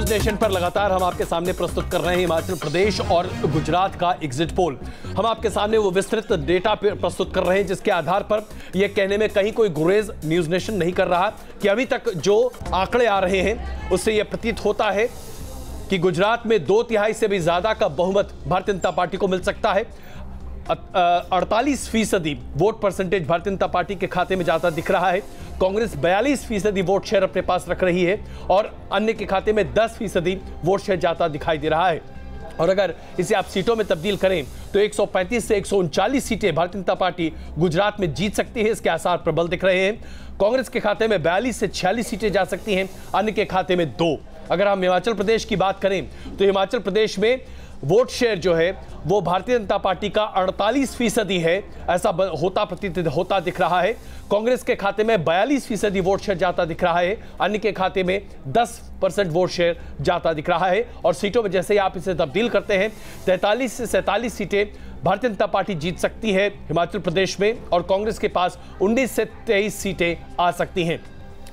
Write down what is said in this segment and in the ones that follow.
News nation पर लगातार हम आपके सामने प्रस्तुत कर रहे हैं हिमाचल प्रदेश और गुजरात का एग्जिट पोल। हम आपके सामने वो विस्तृत डेटा प्रस्तुत कर रहे हैं जिसके आधार पर यह कहने में कहीं कोई गुरेज न्यूज नेशन नहीं कर रहा कि अभी तक जो आंकड़े आ रहे हैं उससे यह प्रतीत होता है कि गुजरात में 2/3 से भी ज्यादा का बहुमत भारतीय जनता पार्टी को मिल सकता है। 48% vote percentage Bharatiya Janata party के खाते में जाता दिख रहा है। कांग्रेस 42% वोट शेयर अपने पास रख रही है और अन्य के खाते में 10% वोट शेयर जाता दिखाई दे रहा है। और अगर इसे आप सीटों में तब्दील करें तो 135 से 139 सीटें भारतीय जनता पार्टी गुजरात में जीत सकती है। इसके आसार प्रबल दिख रहे हैं। कांग्रेस के खाते में 42 से 46 सीटें जा सकती हैं, अन्य के खाते में 2। अगर हम हिमाचल प्रदेश की बात करें तो हिमाचल प्रदेश में वोट शेयर जो है वो भारतीय जनता पार्टी का 48% है, ऐसा होता प्रतीत होता दिख रहा है। कांग्रेस के खाते में 42% वोट शेयर जाता दिख रहा है, अन्य के खाते में 10% वोट शेयर जाता दिख रहा है। और सीटों में जैसे ही आप इसे तब्दील करते हैं 43 से 47 सीटें भारतीय जनता पार्टी जीत सकती है हिमाचल प्रदेश में और कांग्रेस के पास 19 से 23 सीटें आ सकती हैं।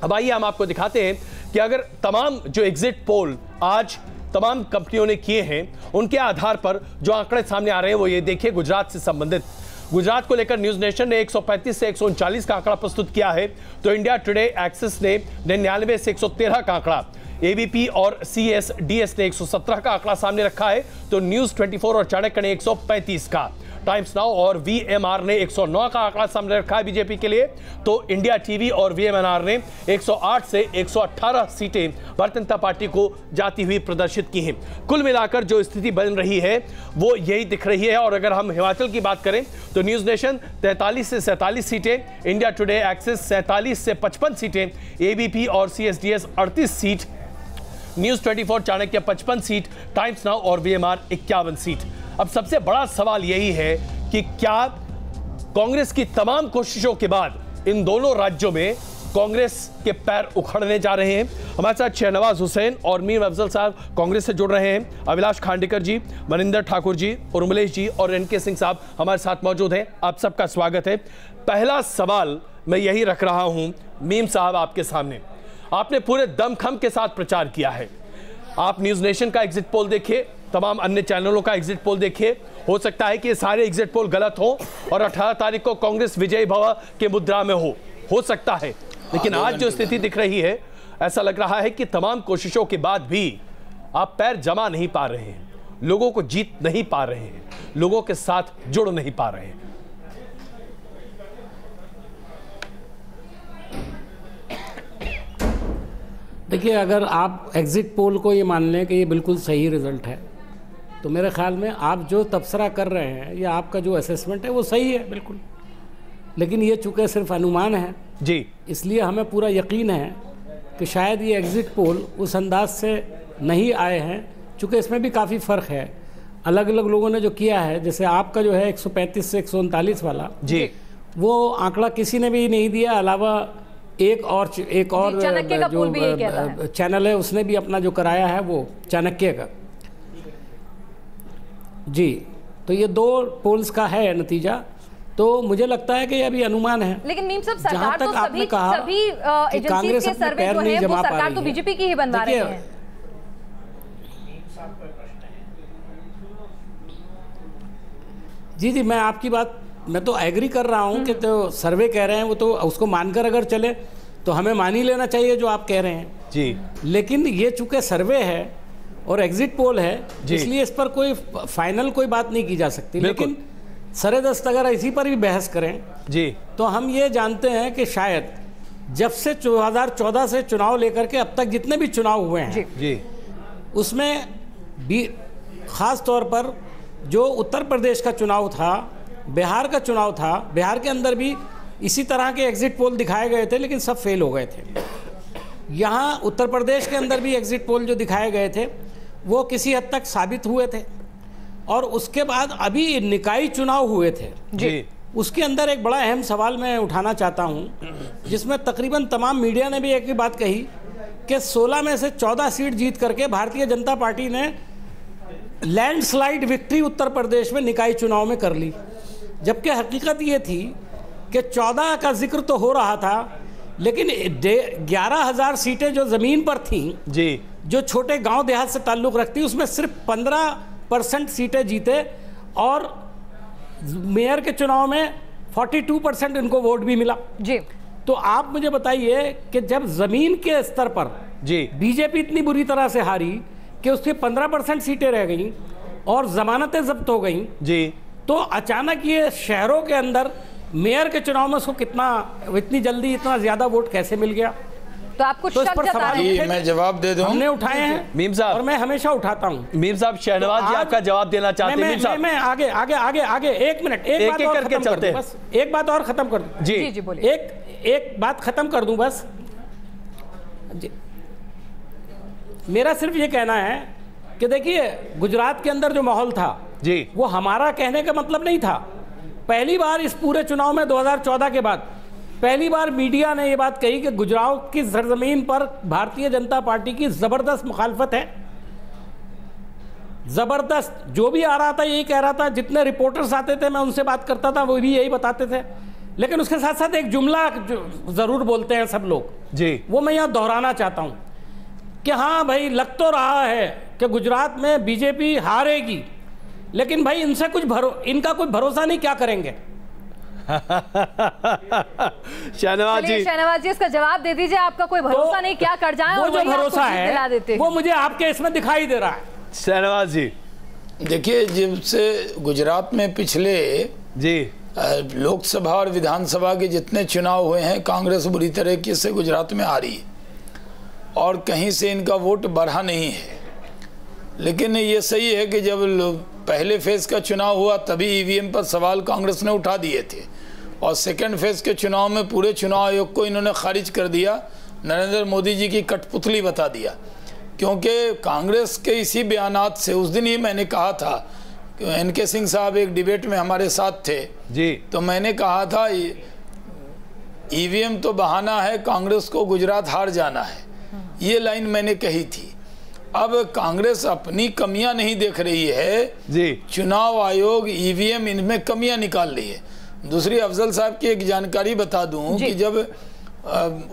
अब आइए हम आपको दिखाते हैं कि अगर तमाम जो एग्जिट पोल आज तमाम कंपनियों ने किए हैं उनके आधार पर जो आंकड़े सामने आ रहे हैं वो ये देखिए। गुजरात से संबंधित गुजरात को लेकर न्यूज नेशन ने 135 से 139 का आंकड़ा प्रस्तुत किया है तो इंडिया टुडे एक्सिस ने 99 से 113 का आंकड़ा, एबीपी और CSDS ने 117 का आंकड़ा सामने रखा है तो न्यूज 24 और चाणक्य ने 135 का, टाइम्स नाउ और VMR ने 109 का आंकड़ा सामने रखा है बीजेपी के लिए। तो इंडिया टीवी और VMNR ने 108 से 118 सीटें भारतीय जनता पार्टी को जाती हुई प्रदर्शित की हैं। कुल मिलाकर जो स्थिति बन रही है वो यही दिख रही है। और अगर हम हिमाचल की बात करें तो न्यूज नेशन 43 से 47 सीटें, इंडिया टुडे एक्सिस 47 से 55 सीटें, एबीपी और CSDS 38 seat, news 24 Chanakya 55 seat, times now और VMR 51 सीट। अब सबसे बड़ा सवाल यही है कि क्या कांग्रेस की तमाम कोशिशों के बाद इन दोनों राज्यों में कांग्रेस के पैर उखड़ने जा रहे हैं। हमारे साथ शहनवाज हुसैन और मीर अफजल साहब कांग्रेस से जुड़ रहे हैं, अभिलाष खांडेकर जी, मनिंदर ठाकुर जी, उर्मिलेश जी और NK सिंह साहब हमारे साथ मौजूद हैं। आप सबका स्वागत है। पहला सवाल मैं यही रख रहा हूं मीम साहब आपके सामने। आपने पूरे दमखम के साथ प्रचार किया है। आप न्यूज नेशन का एग्जिट पोल देखिए, तमाम अन्य चैनलों का एग्जिट पोल देखिए। हो सकता है कि ये सारे एग्जिट पोल गलत हो और 18 तारीख को कांग्रेस विजयी भव के मुद्रा में हो सकता है। लेकिन आज जो स्थिति दिख रही है ऐसा लग रहा है कि तमाम कोशिशों के बाद भी आप पैर जमा नहीं पा रहे हैं, लोगों को जीत नहीं पा रहे हैं, लोगों के साथ जुड़ नहीं पा रहे हैं। देखिए, अगर आप एग्जिट पोल को ये मान लें कि ये बिल्कुल सही रिजल्ट है तो मेरे ख्याल में आप जो तबसरा कर रहे हैं या आपका जो असेसमेंट है वो सही है बिल्कुल। लेकिन ये चूँकि सिर्फ अनुमान है जी, इसलिए हमें पूरा यकीन है कि शायद ये एग्जिट पोल उस अंदाज से नहीं आए हैं, चूँकि इसमें भी काफ़ी फ़र्क है। अलग अलग लोगों ने जो किया है, जैसे आपका जो है 135 से 139 वाला जी, वो आंकड़ा किसी ने भी नहीं दिया, अलावा एक और जो चैनल है उसने भी अपना जो कराया है वो चाणक्य का जी। तो ये 2 पोल्स का है नतीजा। तो मुझे लगता है कि ये अभी अनुमान है। लेकिन मीम साहब, सरकार तो सभी एजेंसीज के सर्वे जो है वो सरकार तो बीजेपी की ही बनवा रही है। जी, मैं आपकी बात मैं तो एग्री कर रहा हूँ कि तो सर्वे कह रहे हैं वो तो उसको मानकर अगर चले तो हमें मान ही लेना चाहिए जो आप कह रहे हैं जी। लेकिन ये चूंकि सर्वे है और एग्जिट पोल है इसलिए इस पर कोई फाइनल कोई बात नहीं की जा सकती। लेकिन सरेदस्त अगर इसी पर भी बहस करें जी तो हम ये जानते हैं कि शायद जब से 2014 से चुनाव लेकर के अब तक जितने भी चुनाव हुए हैं जी उसमें भी खास तौर पर जो उत्तर प्रदेश का चुनाव था, बिहार का चुनाव था, बिहार के अंदर भी इसी तरह के एग्जिट पोल दिखाए गए थे लेकिन सब फेल हो गए थे। यहाँ उत्तर प्रदेश के अंदर भी एग्जिट पोल जो दिखाए गए थे वो किसी हद तक साबित हुए थे। और उसके बाद अभी निकाय चुनाव हुए थे जी, उसके अंदर एक बड़ा अहम सवाल मैं उठाना चाहता हूँ जिसमें तकरीबन तमाम मीडिया ने भी एक ही बात कही कि 16 में से 14 सीट जीत करके भारतीय जनता पार्टी ने लैंडस्लाइड विक्ट्री उत्तर प्रदेश में निकाय चुनाव में कर ली। जबकि हकीकत ये थी कि 14 का जिक्र तो हो रहा था लेकिन 11,000 सीटें जो ज़मीन पर थीं जी, जो छोटे गांव देहात से ताल्लुक़ रखती है उसमें सिर्फ 15% सीटें जीते और मेयर के चुनाव में 42% इनको वोट भी मिला जी। तो आप मुझे बताइए कि जब ज़मीन के स्तर पर जी बीजेपी इतनी बुरी तरह से हारी कि उसकी 15% सीटें रह गई और जमानतें जब्त हो गई जी, तो अचानक ये शहरों के अंदर मेयर के चुनाव में उसको इतनी जल्दी इतना ज्यादा वोट कैसे मिल गया? तो आप कुछ शक जता रहे हैं? मैं जवाब दे दूं। हमने उठाए हैं मीम साहब, और मैं हमेशा उठाता हूं। मीम साहब, शहनवाज जी आपका जवाब देना चाहते हैं। मीम साहब, मैं आगे 1 मिनट, एक बात और खत्म कर दूं बस, एक बात और खत्म कर दूं। जी जी बोलिए। एक बात खत्म कर दूं बस जी। मेरा सिर्फ ये कहना है कि देखिए, गुजरात के अंदर जो माहौल था जी, वो हमारा कहने का मतलब नहीं था। पहली बार इस पूरे चुनाव में 2014 के बाद पहली बार मीडिया ने ये बात कही कि गुजरात की सरजमीन पर भारतीय जनता पार्टी की जबरदस्त मुखालफत है। जबरदस्त, जो भी आ रहा था यही कह रहा था, जितने रिपोर्टर्स आते थे मैं उनसे बात करता था वो भी यही बताते थे। लेकिन उसके साथ साथ एक जुमला जरूर बोलते हैं सब लोग जी, वो मैं यहाँ दोहराना चाहता हूँ कि हाँ भाई, लग तो रहा है कि गुजरात में बीजेपी हारेगी, लेकिन भाई इनका कोई भरोसा नहीं, क्या करेंगे? शहनवाज जी इसका जवाब दे दीजिए। आपका कोई भरोसा नहीं, क्या कर जाए? वो जो भरोसा है वो मुझे आपके इसमें दिखाई दे रहा है। शहनवाज जी देखिए, जब से गुजरात में पिछले जी लोकसभा और विधानसभा के जितने चुनाव हुए हैं, कांग्रेस बुरी तरीके से गुजरात में आ रही है और कहीं से इनका वोट बढ़ा नहीं है। लेकिन ये सही है कि जब पहले फेज का चुनाव हुआ तभी ईवीएम पर सवाल कांग्रेस ने उठा दिए थे और सेकंड फेज के चुनाव में पूरे चुनाव आयोग को इन्होंने खारिज कर दिया, नरेंद्र मोदी जी की कठपुतली बता दिया। क्योंकि कांग्रेस के इसी बयानात से उस दिन ही मैंने कहा था, एनके सिंह साहब एक डिबेट में हमारे साथ थे जी, तो मैंने कहा था ईवीएम तो बहाना है, कांग्रेस को गुजरात हार जाना है, ये लाइन मैंने कही थी। अब कांग्रेस अपनी कमियां नहीं देख रही है जी, चुनाव आयोग ईवीएम इनमें कमियां निकाल रही है। दूसरी, अफजल साहब की एक जानकारी बता दूं कि जब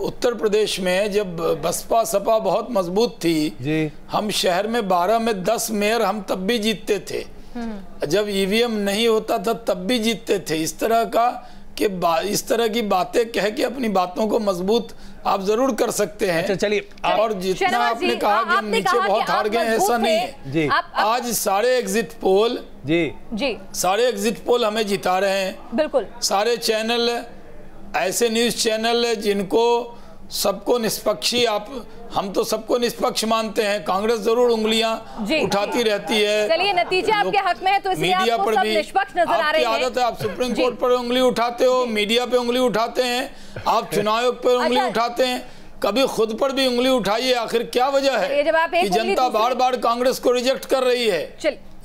उत्तर प्रदेश में जब बसपा सपा बहुत मजबूत थी जी, हम शहर में 12 में 10 मेयर हम तब भी जीतते थे, जब ईवीएम नहीं होता था तब भी जीतते थे। इस तरह की बातें कह के अपनी बातों को मजबूत आप जरूर कर सकते हैं। अच्छा चलिए, और जितना आपने कहा कि हम नीचे बहुत हार गए, ऐसा नहीं है जी। आज सारे एग्जिट पोल जी सारे एग्जिट पोल हमें जिता रहे हैं। बिल्कुल, सारे चैनल, ऐसे न्यूज चैनल जिनको सबको निष्पक्षी, हम तो सबको निष्पक्ष मानते हैं, कांग्रेस जरूर उंगलियां उठाती रहती है। चलिए, नतीजे आपके हक में है तो इसलिए मीडिया आपको पर सब भी निष्पक्ष नजर आ रहे हैं। आदत है, आप सुप्रीम कोर्ट पर उंगली उठाते हो, मीडिया पे उंगली उठाते हैं, आप चुनाव आयोग पर उंगली उठाते हैं, कभी खुद पर भी उंगली उठाइए। आखिर क्या वजह है कि जनता बार बार कांग्रेस को रिजेक्ट कर रही है?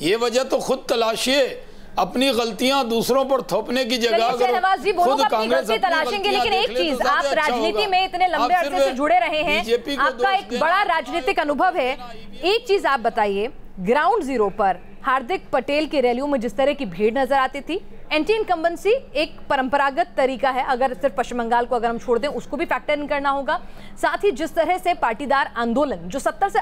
ये वजह तो खुद तलाशिए। अपनी गलतियां दूसरों पर थोपने की जगह खुद कांग्रेस तलाशेंगे। लेकिन एक चीज, आप राजनीति में इतने लंबे अरसे से जुड़े रहे हैं, आपका एक बड़ा राजनीतिक अनुभव है। एक चीज आप बताइए, ग्राउंड जीरो पर हार्दिक पटेल की रैलियों में जिस तरह की भीड़ नजर आती थी, एंटी इनकम्बेंसी एक परंपरागत तरीका है, अगर सिर्फ पश्चिम बंगाल को अगर हम छोड़ दें उसको भी फैक्टर इन करना होगा। साथ ही जिस तरह से पाटीदार आंदोलन जो 70 से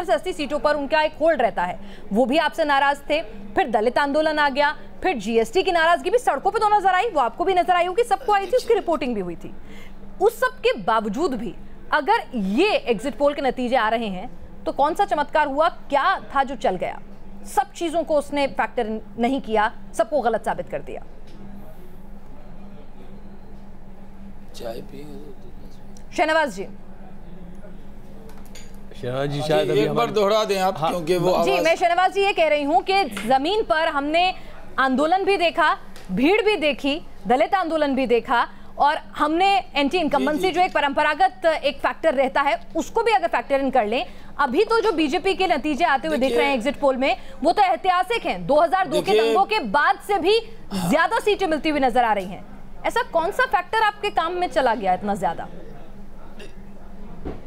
80 सीटों पर उनका एक होल्ड रहता है, वो भी आपसे नाराज थे। फिर दलित आंदोलन आ गया, फिर जीएसटी की नाराजगी भी सड़कों पर तो नजर आई, वो आपको भी नजर आई होगी, सबको आई थी, उसकी रिपोर्टिंग भी हुई थी। उस सब के बावजूद भी अगर ये एग्जिट पोल के नतीजे आ रहे हैं तो कौन सा चमत्कार हुआ, क्या था जो चल गया? सब चीजों को उसने फैक्टर नहीं किया, सबको गलत साबित कर दिया। चाय पी शहनवाज जी शायद एक बार दोहरा दें आप। हाँ, क्योंकि वो जी, मैं शहनवाज जी ये कह रही हूं कि जमीन पर हमने आंदोलन भी देखा, भीड़ भी देखी, दलित आंदोलन भी देखा, और हमने एंटी इनकम्बेंसी जो एक परंपरागत एक फैक्टर रहता है उसको भी अगर फैक्टर इन कर लें, अभी तो जो बीजेपी के नतीजे आते हुए दिख रहे हैं एग्जिट पोल में, वो तो ऐतिहासिक हैं। 2002 के दंगों के बाद से भी ज्यादा सीटें मिलती हुई नजर आ रही हैं। ऐसा कौन सा फैक्टर आपके काम में चला गया इतना ज्यादा?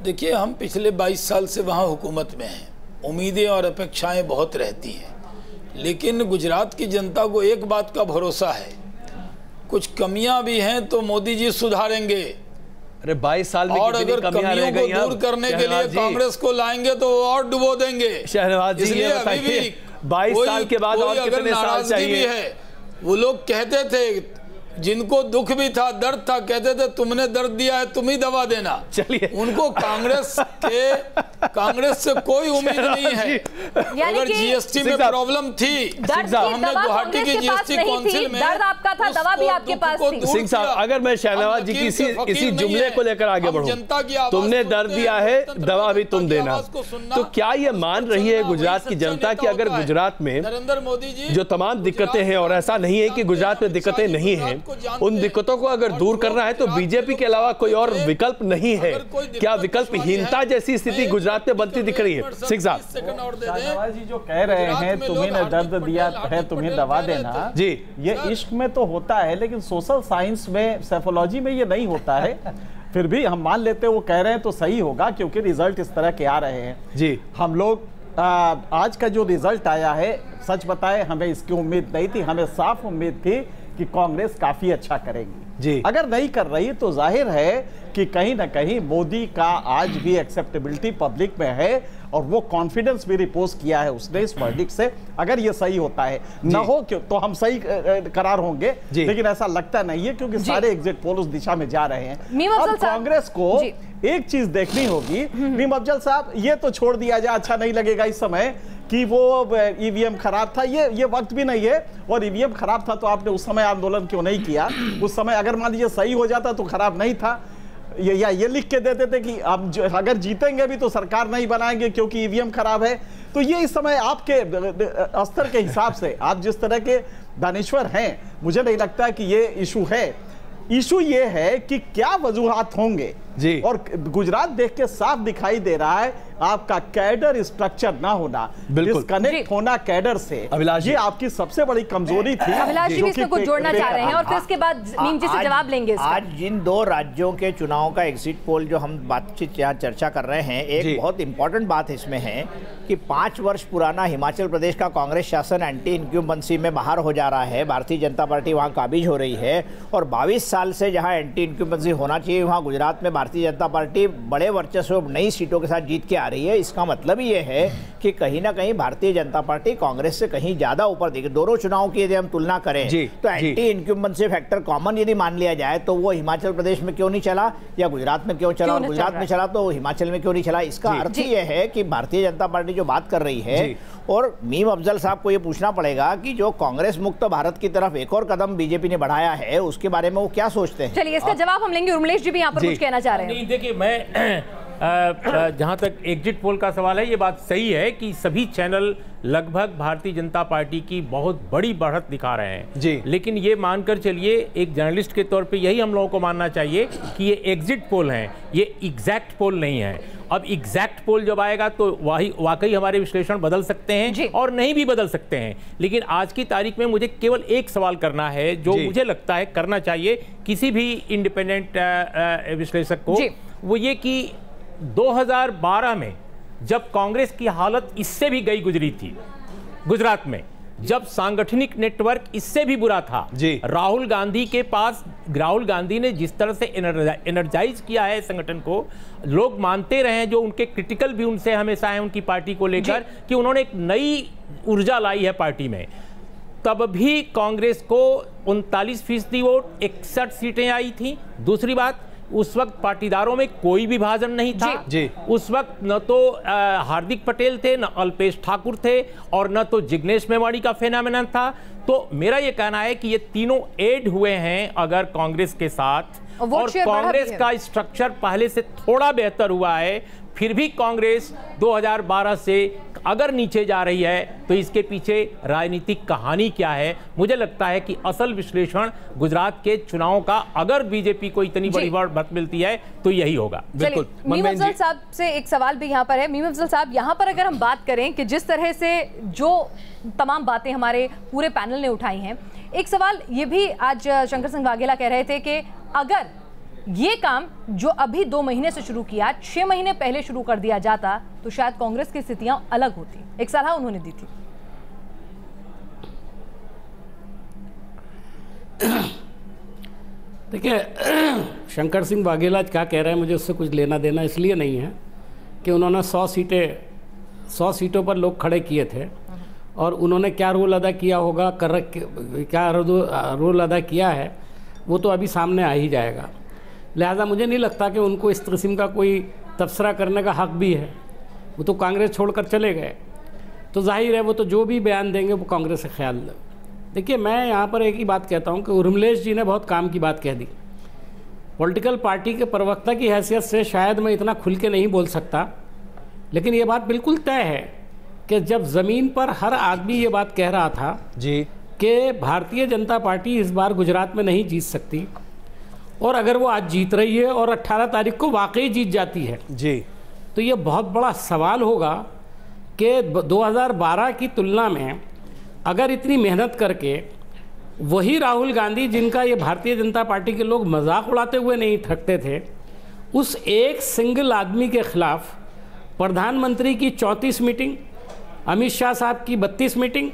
देखिए, हम पिछले 22 साल से वहाँ हुकूमत में हैं, उम्मीदें और अपेक्षाएं बहुत रहती हैं, लेकिन गुजरात की जनता को एक बात का भरोसा है, कुछ कमियां भी हैं तो मोदी जी सुधारेंगे, अरे 22 साल में और अगर कमियों को दूर करने के लिए कांग्रेस को लाएंगे तो और डुबो देंगे। शहनवाज जी, इसलिए अभी भी 22 साल के बाद और कितने साल चाहिए? है, वो लोग कहते थे, जिनको दुख भी था, दर्द था, कहते थे तुमने दर्द दिया है, तुम ही दवा देना। चलिए, उनको कांग्रेस से कोई उम्मीद नहीं है। अगर जीएसटी में प्रॉब्लम थी, हमने गुवाहाटी की जीएसटी काउंसिल में, दर्द आपका था, दवा भी आपके पास थी। सिंह साहब, अगर मैं शहनवाज जी की इसी जुमले को लेकर आगे बढ़ूं, तुमने दर्द दिया है, दवा भी तुम देना, तो क्या ये मान रही है गुजरात की जनता की अगर गुजरात में नरेंद्र मोदी जी जो तमाम दिक्कतें हैं, और ऐसा नहीं है कि गुजरात में दिक्कतें नहीं हैं, उन दिक्कतों को अगर दूर करना है तो बीजेपी के अलावा कोई और विकल्प नहीं है? क्या विकल्पहीनता जैसी स्थिति गुजरात में बनती दिख रही है? सिंह साहब, शहनवाज जी जो कह रहे हैं तुम्हें दर्द दिया है तुम्हें दवा देना जी, ये इश्क में तो होता है, लेकिन सोशल साइंस में, साइकोलॉजी में ये नहीं होता है। फिर भी हम मान लेते वो कह रहे हैं तो सही होगा, क्योंकि रिजल्ट इस तरह के आ रहे हैं जी। हम लोग आज का जो रिजल्ट आया है, सच बताए हमें इसकी उम्मीद नहीं थी। हमें साफ उम्मीद थी कि कांग्रेस काफी अच्छा करेगी जी। अगर नहीं कर रही तो जाहिर है कि कहीं ना कहीं मोदी का आज भी एक्सेप्टेबिलिटी पब्लिक में है, और वो कॉन्फिडेंस भी रिपोज किया है उसने इस वर्डिक्ट से। अगर ये सही होता है, न हो क्यों तो हम सही करार होंगे, लेकिन ऐसा लगता नहीं है, क्योंकि सारे एग्जिट पोल उस दिशा में जा रहे हैं। अब कांग्रेस को एक चीज देखनी होगी, मीम अफजल साहब, ये तो छोड़ दिया जाए, अच्छा नहीं लगेगा इस समय कि वो ईवीएम खराब था, ये वक्त भी नहीं है। और ईवीएम खराब था तो आपने उस समय आंदोलन क्यों नहीं किया? उस समय अगर मान लीजिए सही हो जाता तो खराब नहीं था, ये लिख के देते थे कि अब अगर जीतेंगे भी तो सरकार नहीं बनाएंगे क्योंकि ईवीएम खराब है। तो ये इस समय आपके स्तर के हिसाब से, आप जिस तरह के दानिश्वर हैं, मुझे नहीं लगता कि ये इशू है। इशू ये है कि क्या वजूहात होंगे जी। और गुजरात देख के साफ दिखाई दे रहा है आपका कैडर स्ट्रक्चर ना होना, डिस्कनेक्ट होना कैडर से, ये आपकी सबसे बड़ी कमजोरी थी। अभिलाष जी भी इसमें कुछ जोड़ना चाह रहे हैं और फिर उसके बाद मीम जी से जवाब लेंगे। आज जिन दो राज्यों के चुनाव का एग्जिट पोल जो हम बातचीत यहाँ चर्चा कर रहे हैं, एक बहुत इंपॉर्टेंट बात इसमें है कि 5 वर्ष पुराना हिमाचल प्रदेश का कांग्रेस शासन एंटी इनक्यूम्बेंसी में बाहर हो जा रहा है, भारतीय जनता पार्टी वहाँ काबिज हो रही है, और 22 साल से जहाँ एंटी इनक्यूम्बेंसी होना चाहिए वहाँ गुजरात में भारतीय जनता पार्टी बड़े वर्चस्व नई सीटों के साथ जीत के आ रही है। इसका मतलब ये है कि कहीं ना कहीं भारतीय जनता पार्टी कांग्रेस से कहीं ज्यादा ऊपर दिखे। दोनों चुनावों की यदि हम तुलना करें तो एंटी इनक्यूम्बेंसी फैक्टर कॉमन यदि मान लिया जाए तो वो हिमाचल प्रदेश में क्यों नहीं चला या गुजरात में क्यों चला, और गुजरात में चला तो हिमाचल में क्यों नहीं चला। इसका अर्थ ये है कि भारतीय जनता पार्टी जो बात कर रही है, और मीम अफजल साहब को ये पूछना पड़ेगा कि जो कांग्रेस मुक्त भारत की तरफ एक और कदम बीजेपी ने बढ़ाया है उसके बारे में वो क्या सोचते हैं। चलिए इसका जवाब हम लेंगे। उर्मिलेश जी भी यहाँ पर कुछ कहना चाह रहे हैं। नहीं, देखिए मैं जहां तक एग्जिट पोल का सवाल है, ये बात सही है कि सभी चैनल लगभग भारतीय जनता पार्टी की बहुत बड़ी बढ़त दिखा रहे हैं जी। लेकिन ये मानकर चलिए, एक जर्नलिस्ट के तौर पे यही हम लोगों को मानना चाहिए कि ये एग्जिट पोल हैं, ये एग्जैक्ट पोल नहीं है। अब एग्जैक्ट पोल जब आएगा तो वाकई हमारे विश्लेषण बदल सकते हैं और नहीं भी बदल सकते हैं। लेकिन आज की तारीख में मुझे केवल एक सवाल करना है जो मुझे लगता है करना चाहिए किसी भी इंडिपेंडेंट विश्लेषक को, वो ये कि 2012 में जब कांग्रेस की हालत इससे भी गई गुजरी थी गुजरात में, जब सांगठनिक नेटवर्क इससे भी बुरा था जी। राहुल गांधी के पास, राहुल गांधी ने जिस तरह से एनर्जाइज किया है संगठन को, लोग मानते रहे, जो उनके क्रिटिकल भी उनसे हमेशा है उनकी पार्टी को लेकर कि उन्होंने एक नई ऊर्जा लाई है पार्टी में। तब भी कांग्रेस को 39% वोट, 61 सीटें आई थी। दूसरी बात, उस वक्त पाटीदारों में कोई विभाजन नहीं था जी। उस वक्त न तो हार्दिक पटेल थे, न अल्पेश ठाकुर थे, और न तो जिग्नेश मेवाड़ी का फेनोमेनन था। तो मेरा ये कहना है कि ये तीनों ऐड हुए हैं अगर कांग्रेस के साथ, और कांग्रेस का स्ट्रक्चर पहले से थोड़ा बेहतर हुआ है। फिर भी कांग्रेस 2012 से अगर नीचे जा रही है तो इसके पीछे राजनीतिक कहानी क्या है। मुझे लगता है कि असल विश्लेषण गुजरात के चुनाव का, अगर बीजेपी को इतनी बड़ी बढ़त मिलती है तो यही होगा। बिल्कुल। मीम अफजल साहब से एक सवाल भी यहाँ पर है। मीम अफजल साहब, यहाँ पर अगर हम बात करें कि जिस तरह से जो तमाम बातें हमारे पूरे पैनल ने उठाई हैं, एक सवाल ये भी आज शंकर सिंह वाघेला कह रहे थे कि अगर ये काम जो अभी 2 महीने से शुरू किया 6 महीने पहले शुरू कर दिया जाता तो शायद कांग्रेस की स्थितियां अलग होती। एक सलाह उन्होंने दी थी। देखिए, शंकर सिंह वाघेला क्या कह रहे हैं मुझे उससे कुछ लेना देना इसलिए नहीं है कि उन्होंने 100 सीटों पर लोग खड़े किए थे और उन्होंने क्या रोल अदा किया होगा, क्या रोल अदा किया है, वो तो अभी सामने आ ही जाएगा। लिहाजा मुझे नहीं लगता कि उनको इस किस्म का कोई तबसरा करने का हक भी है। वो तो कांग्रेस छोड़कर चले गए, तो जाहिर है वो तो जो भी बयान देंगे वो कांग्रेस से ख्याल दे। देखिए, मैं यहाँ पर एक ही बात कहता हूँ कि उर्मिलेश जी ने बहुत काम की बात कह दी। पॉलिटिकल पार्टी के प्रवक्ता की हैसियत से शायद मैं इतना खुल के नहीं बोल सकता, लेकिन ये बात बिल्कुल तय है कि जब ज़मीन पर हर आदमी ये बात कह रहा था जी कि भारतीय जनता पार्टी इस बार गुजरात में नहीं जीत सकती, और अगर वो आज जीत रही है और 18 तारीख को वाकई जीत जाती है जी, तो ये बहुत बड़ा सवाल होगा कि 2012 की तुलना में अगर इतनी मेहनत करके वही राहुल गांधी, जिनका ये भारतीय जनता पार्टी के लोग मजाक उड़ाते हुए नहीं थकते थे, उस एक सिंगल आदमी के खिलाफ प्रधानमंत्री की 34 मीटिंग, अमित शाह साहब की 32 मीटिंग,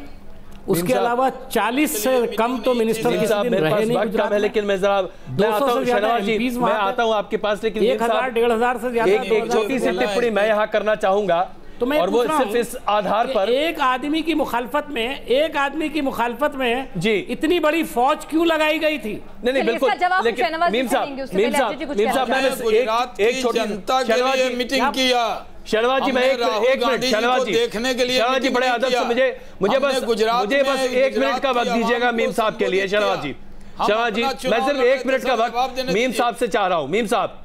उसके अलावा 40 से कम तो मिनिस्टर किसी दिन रहे नहीं गुजरात में। लेकिन मैं जरा 200 से ज्यादा एमपीज मैं आता हूं आपके पास, लेकिन 1000-1500 से ज्यादा एक छोटी सी टिप्पणी मैं यहाँ करना चाहूंगा, तो मैं और वो सिर्फ इस आधार पर एक आदमी की मुखालफत में जी इतनी बड़ी फौज क्यों लगाई गई थी? नहीं बिल्कुल, लेकिन मीम साहब मैंने एक छोटी जनता के लिए मीटिंग किया। शहनवाज जी, मैं एक मिनट, शहनवाज जी देखने के लिए, शहनवाज जी बड़े अदब से मुझे बस 1 मिनट का वक्त दीजिएगा मीम साहब के लिए। शहनवाज जी मैं सिर्फ 1 मिनट का वक्त मीम साहब से चाह रहा हूं। मीम साहब,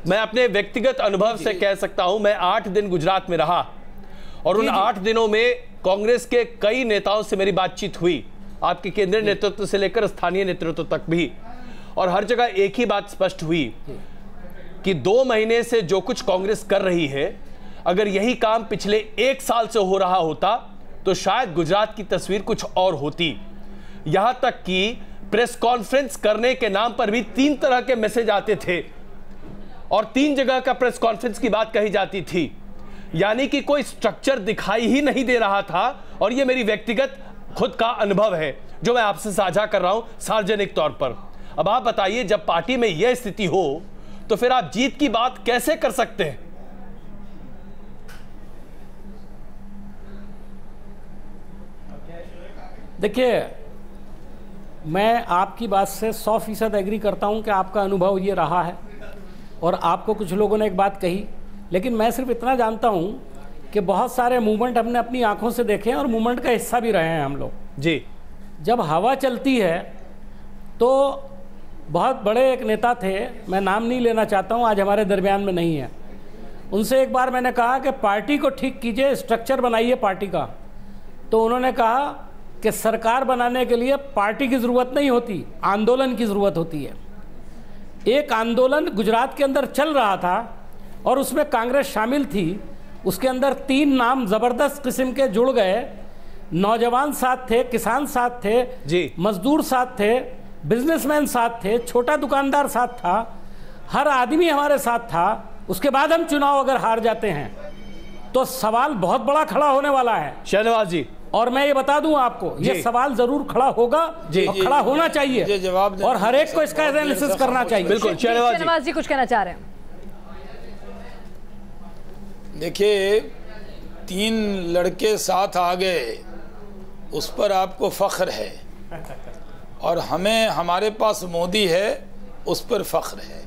मैं अपने व्यक्तिगत अनुभव से कह सकता हूं, मैं 8 दिन गुजरात में रहा और उन 8 दिनों में कांग्रेस के कई नेताओं से मेरी बातचीत हुई, आपके केंद्रीय नेतृत्व से लेकर स्थानीय नेतृत्व तक भी, और हर जगह एक ही बात स्पष्ट हुई कि 2 महीने से जो कुछ कांग्रेस कर रही है, अगर यही काम पिछले 1 साल से हो रहा होता तो शायद गुजरात की तस्वीर कुछ और होती। यहां तक कि प्रेस कॉन्फ्रेंस करने के नाम पर भी 3 तरह के मैसेज आते थे और 3 जगह का प्रेस कॉन्फ्रेंस की बात कही जाती थी, यानी कि कोई स्ट्रक्चर दिखाई ही नहीं दे रहा था। और यह मेरी व्यक्तिगत खुद का अनुभव है जो मैं आपसे साझा कर रहा हूं सार्वजनिक तौर पर। अब आप बताइए, जब पार्टी में यह स्थिति हो तो फिर आप जीत की बात कैसे कर सकते हैं? देखिए, मैं आपकी बात से 100% एग्री करता हूं कि आपका अनुभव ये रहा है और आपको कुछ लोगों ने एक बात कही, लेकिन मैं सिर्फ इतना जानता हूं कि बहुत सारे मूवमेंट हमने अपनी आंखों से देखे हैं और मूवमेंट का हिस्सा भी रहे हैं हम लोग जी। जब हवा चलती है तो बहुत बड़े एक नेता थे, मैं नाम नहीं लेना चाहता हूं, आज हमारे दरमियान में नहीं है, उनसे एक बार मैंने कहा कि पार्टी को ठीक कीजिए, स्ट्रक्चर बनाइए पार्टी का। तो उन्होंने कहा कि सरकार बनाने के लिए पार्टी की ज़रूरत नहीं होती, आंदोलन की ज़रूरत होती है। एक आंदोलन गुजरात के अंदर चल रहा था और उसमें कांग्रेस शामिल थी, उसके अंदर 3 नाम ज़बरदस्त किस्म के जुड़ गए, नौजवान साथ थे, किसान साथ थे जी, मजदूर साथ थे, बिजनेसमैन साथ थे, छोटा दुकानदार साथ था, हर आदमी हमारे साथ था। उसके बाद हम चुनाव अगर हार जाते हैं तो सवाल बहुत बड़ा खड़ा होने वाला है शहनवाज जी, और मैं ये बता दूं आपको, ये सवाल जरूर खड़ा होगा और खड़ा होना चाहिए जवाब और हर एक को इसका एनालिसिस करना चाहिए। बिल्कुल, शहनवाज जी कुछ कहना चाह रहे हैं? देखिए, 3 लड़के साथ आ गए, उस पर आपको फख्र है, और हमें हमारे पास मोदी है, उस पर फख्र है।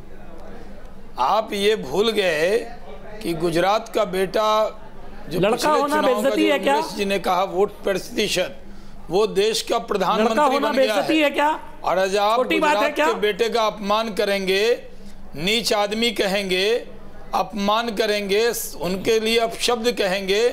आप ये भूल गए कि गुजरात का बेटा जो लड़का होना बेइज्जती है क्या? जी ने कहा वोट प्रतिशत, वो देश का प्रधानमंत्री बन गया है क्या? और आज आप गुजरात के बेटे का अपमान करेंगे, नीच आदमी कहेंगे, अपमान करेंगे, उनके लिए अपशब्द कहेंगे,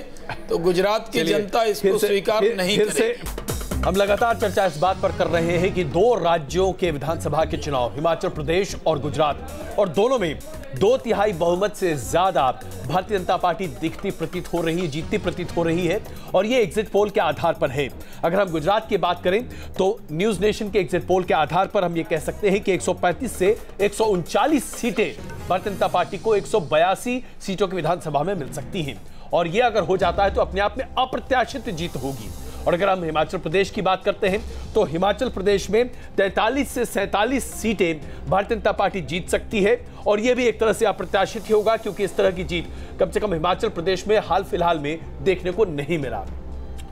तो गुजरात की जनता इसको स्वीकार नहीं करेगी। हम लगातार चर्चा इस बात पर कर रहे हैं कि 2 राज्यों के विधानसभा के चुनाव, हिमाचल प्रदेश और गुजरात, और दोनों में 2/3 बहुमत से ज्यादा भारतीय जनता पार्टी दिखती प्रतीत हो रही है, जीतती प्रतीत हो रही है, और ये एग्जिट पोल के आधार पर है। अगर हम गुजरात की बात करें तो न्यूज नेशन के एग्जिट पोल के आधार पर हम ये कह सकते हैं कि 135 से 139 सीटें भारतीय जनता पार्टी को 182 सीटों की विधानसभा में मिल सकती हैं, और ये अगर हो जाता है तो अपने आप में अप्रत्याशित जीत होगी। और अगर हम हिमाचल प्रदेश की बात करते हैं तो हिमाचल प्रदेश में 43 से 47 सीटें भारतीय जनता पार्टी जीत सकती है और यह भी एक तरह से अप्रत्याशित ही होगा, क्योंकि इस तरह की जीत कम से कम हिमाचल प्रदेश में हाल फिलहाल में देखने को नहीं मिला।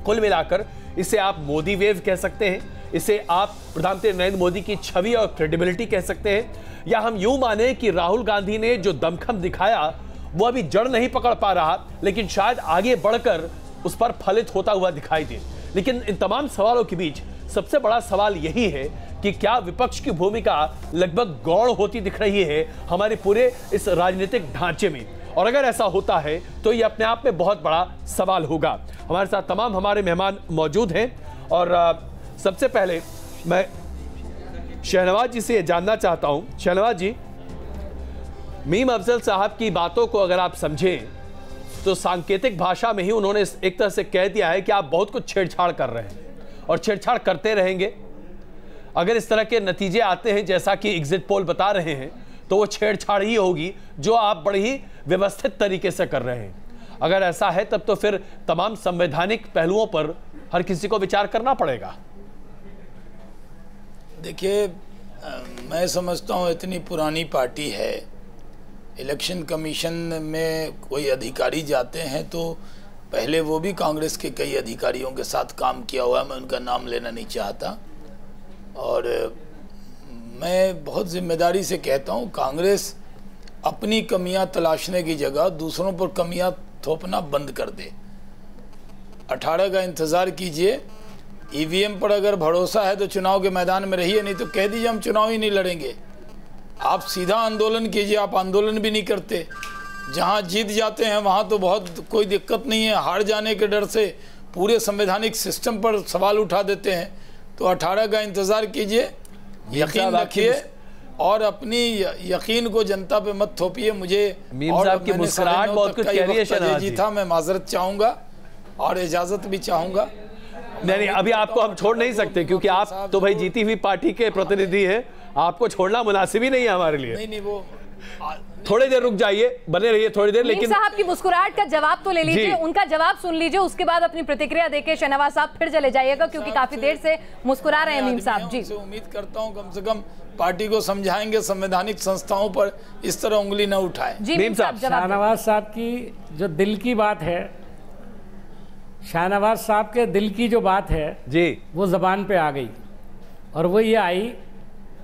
कुल मिलाकर इसे आप मोदी वेव कह सकते हैं, इसे आप प्रधानमंत्री नरेंद्र मोदी की छवि और क्रेडिबिलिटी कह सकते हैं, या हम यूं माने कि राहुल गांधी ने जो दमखम दिखाया वो अभी जड़ नहीं पकड़ पा रहा, लेकिन शायद आगे बढ़कर उस पर फलित होता हुआ दिखाई दे। लेकिन इन तमाम सवालों के बीच सबसे बड़ा सवाल यही है कि क्या विपक्ष की भूमिका लगभग गौण होती दिख रही है हमारे पूरे इस राजनीतिक ढांचे में, और अगर ऐसा होता है तो ये अपने आप में बहुत बड़ा सवाल होगा। हमारे साथ तमाम हमारे मेहमान मौजूद हैं और सबसे पहले मैं शहनवाज जी से जानना चाहता हूं। शहनवाज जी, मीम अफजल साहब की बातों को अगर आप समझें तो सांकेतिक भाषा में ही उन्होंने एक तरह से कह दिया है कि आप बहुत कुछ छेड़छाड़ कर रहे हैं और छेड़छाड़ करते रहेंगे। अगर इस तरह के नतीजे आते हैं जैसा कि एग्जिट पोल बता रहे हैं तो वो छेड़छाड़ ही होगी जो आप बड़ी ही व्यवस्थित तरीके से कर रहे हैं। अगर ऐसा है तब तो फिर तमाम संवैधानिक पहलुओं पर हर किसी को विचार करना पड़ेगा। देखिए, मैं समझता हूँ इतनी पुरानी पार्टी है, इलेक्शन कमीशन में कोई अधिकारी जाते हैं तो पहले वो भी कांग्रेस के कई अधिकारियों के साथ काम किया हुआ है, मैं उनका नाम लेना नहीं चाहता, और मैं बहुत जिम्मेदारी से कहता हूँ कांग्रेस अपनी कमियां तलाशने की जगह दूसरों पर कमियां थोपना बंद कर दे। 18 का इंतज़ार कीजिए, ईवीएम पर अगर भरोसा है तो चुनाव के मैदान में रहिए, नहीं तो कह दीजिए हम चुनाव ही नहीं लड़ेंगे। आप सीधा आंदोलन कीजिए, आप आंदोलन भी नहीं करते। जहां जीत जाते हैं वहां तो बहुत कोई दिक्कत नहीं है, हार जाने के डर से पूरे संवैधानिक सिस्टम पर सवाल उठा देते हैं। तो 18 का इंतज़ार कीजिए, यकीन रखिए और अपनी यकीन को जनता पे मत थोपिए। मुझे और की मुस्कुराहट बहुत कुछ कह रही है शहनाज जी। था, मैं माजरत चाहूँगा और इजाज़त भी चाहूँगा। नहीं, अभी आपको हम छोड़ नहीं सकते क्योंकि आप तो भाई जीती हुई पार्टी के प्रतिनिधि हैं, आपको छोड़ना मुनासिब ही नहीं है हमारे लिए। नहीं, वो थोड़ी देर रुक जाइए, बने रहिए थोड़ी देर। लेकिन साहब की मुस्कुराहट का जवाब तो ले लीजिए, उनका जवाब सुन लीजिए, उसके बाद अपनी प्रतिक्रिया देके शहनवाज साहब फिर चले जाइएगा क्योंकि काफी देर से मुस्कुरा रहे हैं मीम साहब जी। उम्मीद करता हूं कम से कम पार्टी को समझाएंगे, संवैधानिक संस्थाओं पर इस तरह उंगली न उठाए। मीम साहब, शहनवाज साहब की जो दिल की बात है, शहनवाज साहब के दिल की जो बात है जी, वो जबान पे आ गई और वो ये आई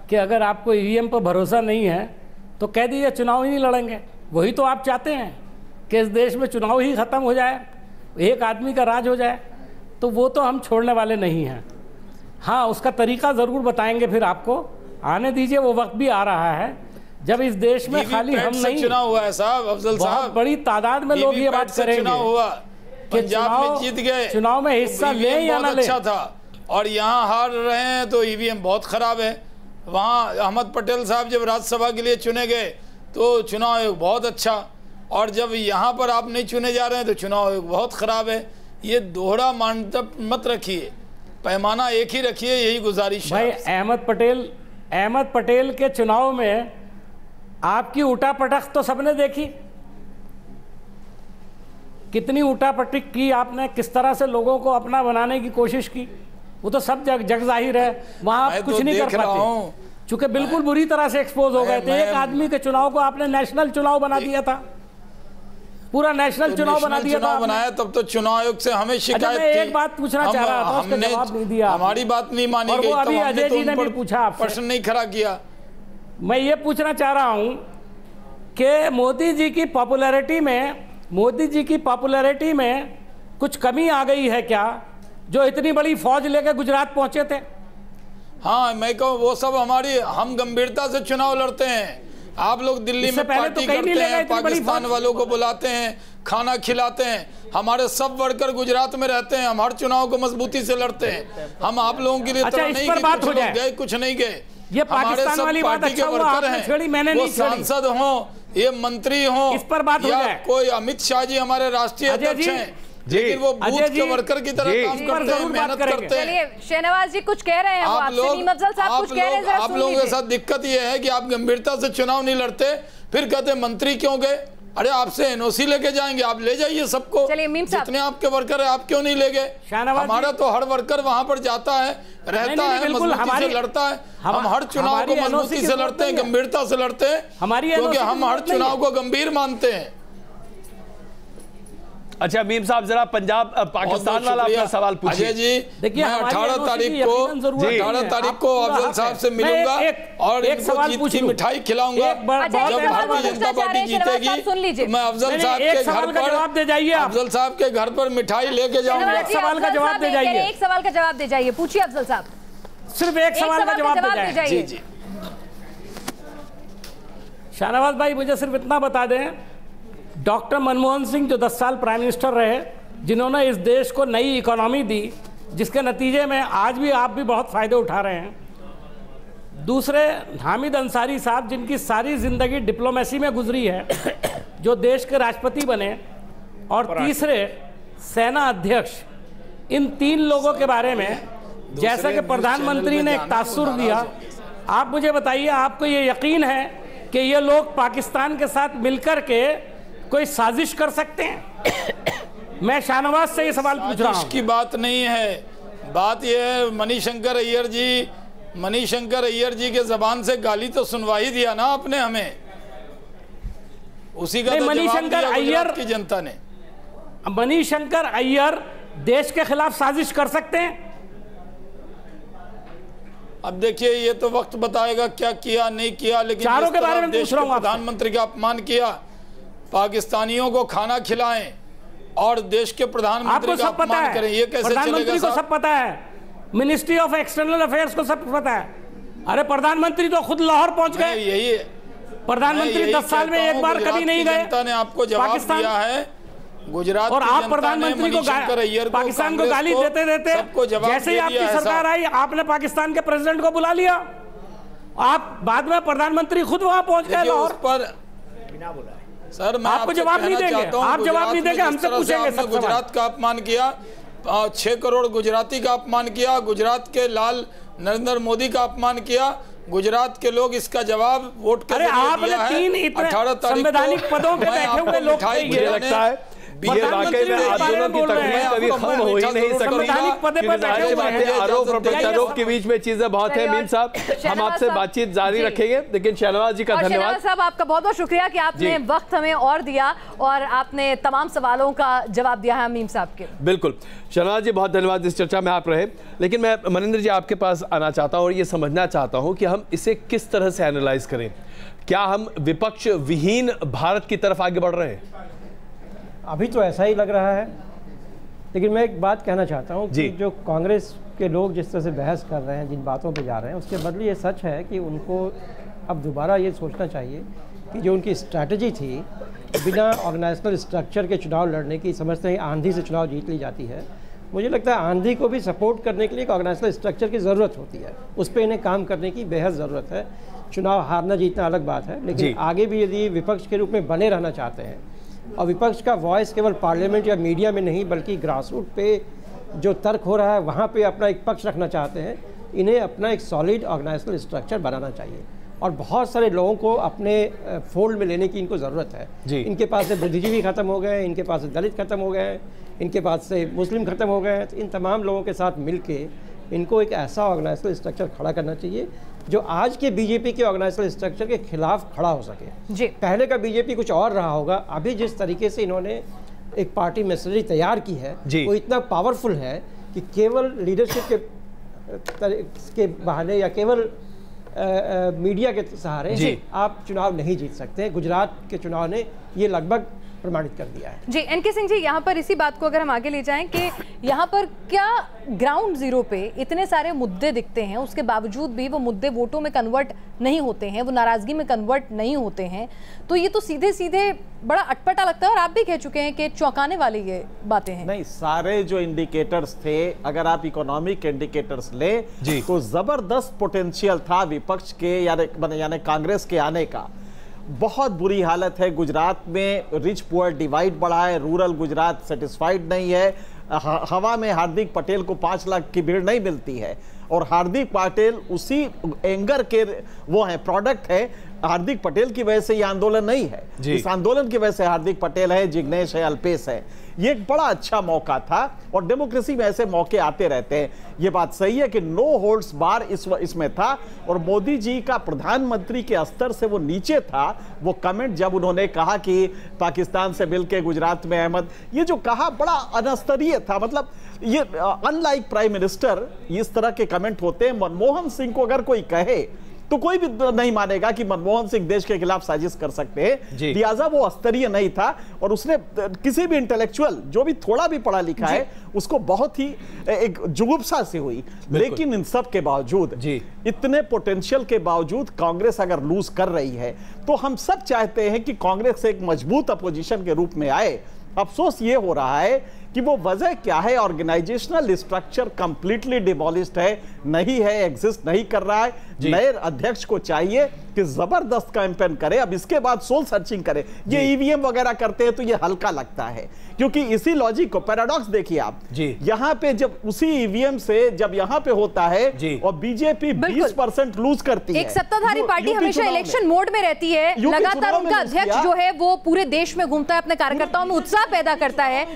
कि अगर आपको ईवीएम पर भरोसा नहीं है तो कह दीजिए चुनाव ही नहीं लड़ेंगे। वही तो आप चाहते हैं कि इस देश में चुनाव ही खत्म हो जाए, एक आदमी का राज हो जाए, तो वो तो हम छोड़ने वाले नहीं हैं। हाँ, उसका तरीका ज़रूर बताएंगे, फिर आपको आने दीजिए, वो वक्त भी आ रहा है जब इस देश में खाली हम नहीं, चुनाव हुआ है साहब, अफजल साहब, बड़ी तादाद में लोग ये बात करेंगे चुनाव हुआ, पंजाब में जीत गए, चुनाव में हिस्सा ले या ना ले, अच्छा था, और यहाँ हार रहे हैं तो ईवीएम बहुत खराब है। वहाँ अहमद पटेल साहब जब राज्यसभा के लिए चुने गए तो चुनाव आयोग बहुत अच्छा, और जब यहाँ पर आप नहीं चुने जा रहे हैं तो चुनाव आयोग बहुत खराब है। ये दोहरा मानदंड मत रखिए, पैमाना एक ही रखिए, यही गुजारिश है। भाई अहमद पटेल के चुनाव में आपकी उठापटक तो सबने देखी, कितनी उठापटक की आपने, किस तरह से लोगों को अपना बनाने की कोशिश की, वो तो सब जग जाहिर है। वहां आप कुछ नहीं कर पाते चूंकि बिल्कुल बुरी तरह से एक्सपोज हो गए थे। एक आदमी के चुनाव को आपने नेशनल चुनाव बना दिया था, पूरा नेशनल चुनाव बना दिया था, बनाया तब तो चुनाव आयोग से हमें शिकायत थी। मैं एक बात पूछना चाह रहा था, उसका जवाब नहीं दिया, हमारी बात नहीं मानी गई, अभी अजय जी ने भी पूछा, प्रश्न नहीं खड़ा किया। मैं ये पूछना चाह रहा हूं कि मोदी जी की पॉपुलैरिटी में कुछ कमी आ गई है क्या, जो इतनी बड़ी फौज लेकर गुजरात पहुंचे थे? हाँ, मैं कहूँ वो सब हम गंभीरता से चुनाव लड़ते हैं। आप लोग दिल्ली में पार्टी करते हैं, पाकिस्तान वालों को बुलाते हैं, खाना खिलाते हैं, हमारे सब वर्कर गुजरात में रहते हैं, हम हर चुनाव को मजबूती से लड़ते हैं। हम आप लोगों के लिए तरह नहीं कि गए कुछ नहीं गए, ये हमारे सब पार्टी के वर्कर हैं, वो सांसद हों, ये मंत्री हों, इस पर बात हो जाए। कोई अमित शाह जी हमारे राष्ट्रीय अध्यक्ष हैं, लेकिन वो बूथ के वर्कर की तरह काम करते हैं, मेहनत करते हैं। चलिए शहनवाज जी कुछ कह रहे हैं, आप लोगों के साथ दिक्कत ये है कि आप गंभीरता से चुनाव नहीं लड़ते, फिर कहते मंत्री क्यों गए। अरे आपसे एनओसी लेके जाएंगे, आप ले जाइए सबको, जितने आपके वर्कर है, आप क्यों नहीं ले गए? हमारा तो हर वर्कर वहां पर जाता है, रहता है, मजबूती से लड़ता है। हम हर चुनाव को मजबूती से लड़ते हैं, गंभीरता से लड़ते हैं, क्योंकि हम हर चुनाव को गंभीर मानते हैं। अच्छा मीम साहब, जरा पंजाब पाकिस्तान वाला अपना सवाल पूछिए। जी देखिए, मैं 18 तारीख को अफजल साहब से मिलूंगा और इनको जीत की मिठाई खिलाऊंगा। जब भारतीय जनता पार्टी जीतेगी मैं अफजल साहब के घर पर, अफजल साहब के घर पर मिठाई लेके जाऊंगा। एक सवाल का जवाब दे जाइए, एक सवाल का जवाब दे जाइए, पूछिए अफजल साहब, सिर्फ एक सवाल का जवाब दे जाइए। जी शाहनवाज भाई, मुझे सिर्फ इतना बता दें, डॉक्टर मनमोहन सिंह जो 10 साल प्राइम मिनिस्टर रहे, जिन्होंने इस देश को नई इकोनॉमी दी, जिसके नतीजे में आज भी आप भी बहुत फायदे उठा रहे हैं। दूसरे हामिद अंसारी साहब, जिनकी सारी जिंदगी डिप्लोमेसी में गुजरी है, जो देश के राष्ट्रपति बने। और तीसरे सेना अध्यक्ष। इन 3 लोगों के बारे में जैसा कि प्रधानमंत्री ने एक तासुर दिया, आप मुझे बताइए, आपको ये यकीन है कि ये लोग पाकिस्तान के साथ मिलकर के कोई साजिश कर सकते हैं? मैं शाहनवाज से ये सवाल पूछ रहा हूं। की बात नहीं है, बात यह है मनीशंकर अय्यर जी के जबान से गाली तो सुनवा ही दिया ना आपने हमें, उसी का तो मनीशंकर अय्यर की जनता ने। मनीशंकर अय्यर देश के खिलाफ साजिश कर सकते हैं? अब देखिए, ये तो वक्त बताएगा क्या किया नहीं किया, लेकिन चारों के बारे में देश के प्रधानमंत्री का अपमान किया, पाकिस्तानियों को खाना खिलाएं और देश के प्रधानमंत्री का अपमान करें, ये कैसे चलेगा? प्रधानमंत्री को सब पता है, मिनिस्ट्री ऑफ एक्सटर्नल अफेयर्स को सब पता है। अरे प्रधानमंत्री तो खुद लाहौर पहुंच गए। यही प्रधानमंत्री 10 साल में एक बार कभी नहीं गए। जनता ने आपको जवाब दिया है, गुजरात और आप प्रधानमंत्री को पाकिस्तान को गाली देते देते, जैसे ही आपकी सरकार आई, आपने पाकिस्तान के प्रेसिडेंट को बुला लिया। आप बाद में प्रधानमंत्री खुद वहां पहुंच गए लाहौर पर, बिना बुलाए। सर मैं आपको जवाब नहीं देंगे, आप जवाब नहीं देंगे, हमसे पूछेंगे। गुजरात का अपमान किया, 6 करोड़ गुजराती का अपमान किया, गुजरात के लाल नरेंद्र मोदी का अपमान किया, गुजरात के लोग इसका जवाब वोट के जरिए दिया है। 18 तारीख संवैधानिक पदों पे बैठे हुए लोग, मुझे लगता है वाकई में आप दोनों की तकलीफ कभी खत्म हो ही नहीं सकती। आरोप और प्रत्यारोप के बीच में चीजें बहुत है। मीम साहब, हम आपसे बातचीत जारी रखेंगे, लेकिन शहनवाज जी का धन्यवाद। साहब, आपका बहुत बहुत शुक्रिया कि आपने वक्त हमें और दिया और आपने तमाम सवालों का जवाब दिया है मीम साहब के। बिल्कुल शहनवाज जी, बहुत धन्यवाद इस चर्चा में आप रहे। लेकिन मैं मनिंदर जी आपके पास आना चाहता हूँ और ये समझना चाहता हूँ कि हम इसे किस तरह से एनालाइज करें। क्या हम विपक्ष विहीन भारत की तरफ आगे बढ़ रहे हैं? अभी तो ऐसा ही लग रहा है, लेकिन मैं एक बात कहना चाहता हूँ कि जो कांग्रेस के लोग जिस तरह से बहस कर रहे हैं, जिन बातों पे जा रहे हैं, उसके बदले ये सच है कि उनको अब दोबारा ये सोचना चाहिए कि जो उनकी स्ट्रैटेजी थी बिना ऑर्गेनाइजेशनल स्ट्रक्चर के चुनाव लड़ने की, समझते हैं आंधी से चुनाव जीत ली जाती है। मुझे लगता है आंधी को भी सपोर्ट करने के लिए एक ऑर्गेनाइजेशनल स्ट्रक्चर की ज़रूरत होती है, उस पर इन्हें काम करने की बेहद ज़रूरत है। चुनाव हारना जीतना अलग बात है, लेकिन आगे भी यदि विपक्ष के रूप में बने रहना चाहते हैं और विपक्ष का वॉइस केवल पार्लियामेंट या मीडिया में नहीं बल्कि ग्रासरूट पे जो तर्क हो रहा है वहाँ पे अपना एक पक्ष रखना चाहते हैं, इन्हें अपना एक सॉलिड ऑर्गेनाइजेशनल स्ट्रक्चर बनाना चाहिए और बहुत सारे लोगों को अपने फोल्ड में लेने की इनको ज़रूरत है। इनके पास से बुद्धिजीवी ख़त्म हो गए, इनके पास से दलित ख़त्म हो गए, इनके पास से मुस्लिम ख़त्म हो गए, तो इन तमाम लोगों के साथ मिल के इनको एक ऐसा ऑर्गेनाइजेशनल स्ट्रक्चर खड़ा करना चाहिए जो आज के बीजेपी के ऑर्गेनाइजेशनल स्ट्रक्चर के खिलाफ खड़ा हो सके। पहले का बीजेपी कुछ और रहा होगा, अभी जिस तरीके से इन्होंने एक पार्टी मैसेज तैयार की है वो इतना पावरफुल है कि केवल लीडरशिप के बहाने या केवल मीडिया के सहारे आप चुनाव नहीं जीत सकते। गुजरात के चुनाव ने ये लगभग प्रमाणित कर दिया है। जी एनके सिंह जी, यहाँ पर इसी बात को अगर हम आगे ले जाएं कि यहाँ पर क्या ग्राउंड जीरो पे इतने सारे मुद्दे दिखते हैं, उसके बावजूद भी वो मुद्दे वोटों में कन्वर्ट नहीं होते हैं, वो नाराजगी में कन्वर्ट नहीं होते हैं, तो ये तो सीधे सीधे बड़ा अटपटा लगता है और आप भी कह चुके हैं कि चौंकाने वाली ये बातें हैं। नहीं, सारे जो इंडिकेटर्स थे, अगर आप इकोनॉमिक इंडिकेटर्स ले तो जबरदस्त पोटेंशियल था विपक्ष के यानी कांग्रेस के आने का। बहुत बुरी हालत है गुजरात में, रिच पुअर डिवाइड बढ़ा है, रूरल गुजरात सेटिस्फाइड नहीं है। हवा में हार्दिक पटेल को 5 लाख की भीड़ नहीं मिलती है और हार्दिक पटेल उसी एंगर के वो हैं, प्रोडक्ट है हार्दिक पटेल की वजह से ये आंदोलन नहीं है, इस आंदोलन की वजह से हार्दिक पटेल है, जिग्नेश है, अल्पेश है। ये एक बड़ा अच्छा मौका था और डेमोक्रेसी में ऐसे मौके आते रहते हैं। ये बात सही है कि नो होल्ड्स बार इसमें था और मोदी जी का प्रधानमंत्री के स्तर से वो नीचे था। वो कमेंट जब उन्होंने कहा कि पाकिस्तान से मिलके गुजरात में अहमद, ये जो कहा बड़ा अनस्तरीय था। मतलब ये अनलाइक प्राइम मिनिस्टर इस तरह के कमेंट होते हैं। मनमोहन सिंह को अगर कोई कहे तो कोई भी नहीं मानेगा कि मनमोहन सिंह देश के खिलाफ साजिश कर सकते हैं। लिहाजा वो स्तरीय नहीं था और उसने किसी भी इंटेलेक्चुअल जो भी थोड़ा भी पढ़ा लिखा है उसको बहुत ही एक जुगुप्सा से हुई। लेकिन इन सब के बावजूद, इतने पोटेंशियल के बावजूद कांग्रेस अगर लूज कर रही है तो हम सब चाहते हैं कि कांग्रेस एक मजबूत अपोजिशन के रूप में आए। अफसोस ये हो रहा है कि वो वजह क्या है, ऑर्गेनाइजेशनल स्ट्रक्चर कंप्लीटली डिमोलिश्ड है, नहीं है, एग्जिस्ट नहीं कर रहा है। नए अध्यक्ष को चाहिए कि जबरदस्त कैंपेन करे, अब इसके बाद सोल सर्चिंग करे। ये ईवीएम वगैरह करते हैं तो ये हल्का लगता है, क्योंकि इसी लॉजिक को, पैराडॉक्स देखिए आप, यहाँ पे जब उसी ईवीएम से जब यहाँ पे होता है और बीजेपी 20% लूज करती है। एक सत्ताधारी पार्टी हमेशा इलेक्शन मोड में रहती है, लगातार उनका अध्यक्ष जो है वो पूरे देश में घूमता है, अपने कार्यकर्ताओं में उत्साह पैदा करता है।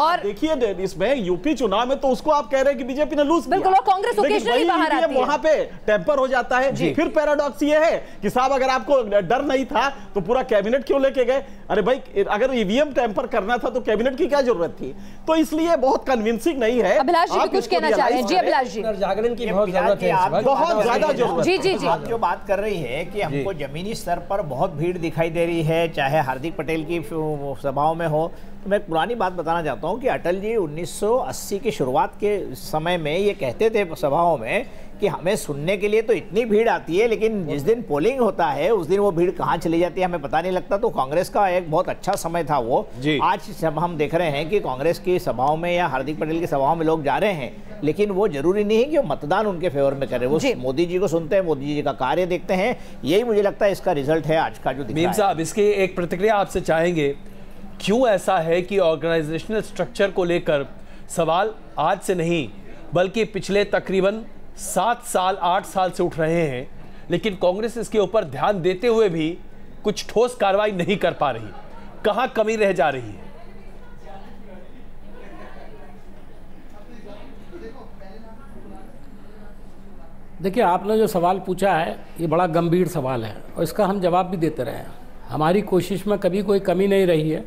और देखिए इसमें यूपी चुनाव में तो उसको आप कह रहे हैं कि बीजेपी ने लूज किया, कांग्रेस ओकेजनली बाहर आती है, वहां पे टेम्पर हो जाता है। फिर पैराडॉक्स ये है कि साहब अगर आपको डर नहीं था तो पूरा कैबिनेट क्यों लेके गए? अरे भाई अगर ईवीएम टेम्पर करना था तो कैबिनेट की क्या जरूरत थी? तो इसलिए बहुत कन्विंसिंग नहीं है। अभिलाष जी कुछ कहना चाह रहे हैं? जी अभिलाष जी, जागरण की बहुत जरूरत है, बहुत ज्यादा जरूरत। जी जी जी, आप जो बात कर रही है कि हमको जमीनी स्तर पर बहुत भीड़ दिखाई दे रही है, चाहे हार्दिक पटेल की सभाओं में हो, तो मैं एक पुरानी बात बताना चाहता हूं कि अटल जी 1980 की शुरुआत के समय में ये कहते थे सभाओं में कि हमें सुनने के लिए तो इतनी भीड़ आती है, लेकिन जिस दिन पोलिंग होता है उस दिन वो भीड़ कहाँ चली जाती है हमें पता नहीं लगता। तो कांग्रेस का एक बहुत अच्छा समय था वो। आज जब हम देख रहे हैं कि कांग्रेस की सभाओं में या हार्दिक पटेल की सभाओं में लोग जा रहे हैं, लेकिन वो जरूरी नहीं है कि वो मतदान उनके फेवर में करे, वो मोदी जी को सुनते हैं, मोदी जी का कार्य देखते हैं। यही मुझे लगता है इसका रिजल्ट है आज का जो दिख रहा है। मीम साहब, इसकी एक प्रतिक्रिया आपसे चाहेंगे, क्यों ऐसा है कि ऑर्गेनाइजेशनल स्ट्रक्चर को लेकर सवाल आज से नहीं बल्कि पिछले तकरीबन 7 साल 8 साल से उठ रहे हैं, लेकिन कांग्रेस इसके ऊपर ध्यान देते हुए भी कुछ ठोस कार्रवाई नहीं कर पा रही? कहां कमी रह जा रही है? देखिए, आपने जो सवाल पूछा है ये बड़ा गंभीर सवाल है और इसका हम जवाब भी देते रहे हैं। हमारी कोशिश में कभी कोई कमी नहीं रही है।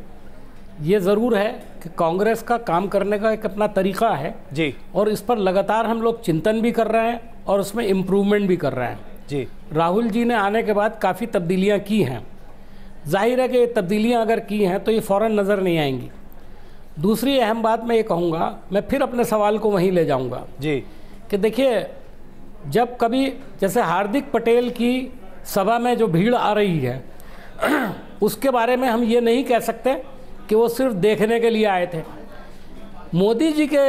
ये ज़रूर है कि कांग्रेस का काम करने का एक अपना तरीका है जी, और इस पर लगातार हम लोग चिंतन भी कर रहे हैं और उसमें इम्प्रूवमेंट भी कर रहे हैं जी। राहुल जी ने आने के बाद काफ़ी तब्दीलियां की हैं। जाहिर है कि ये तब्दीलियां अगर की हैं तो ये फ़ौरन नज़र नहीं आएंगी। दूसरी अहम बात मैं ये कहूँगा, मैं फिर अपने सवाल को वहीं ले जाऊँगा जी, कि देखिए जब कभी जैसे हार्दिक पटेल की सभा में जो भीड़ आ रही है उसके बारे में हम ये नहीं कह सकते कि वो सिर्फ देखने के लिए आए थे। मोदी जी के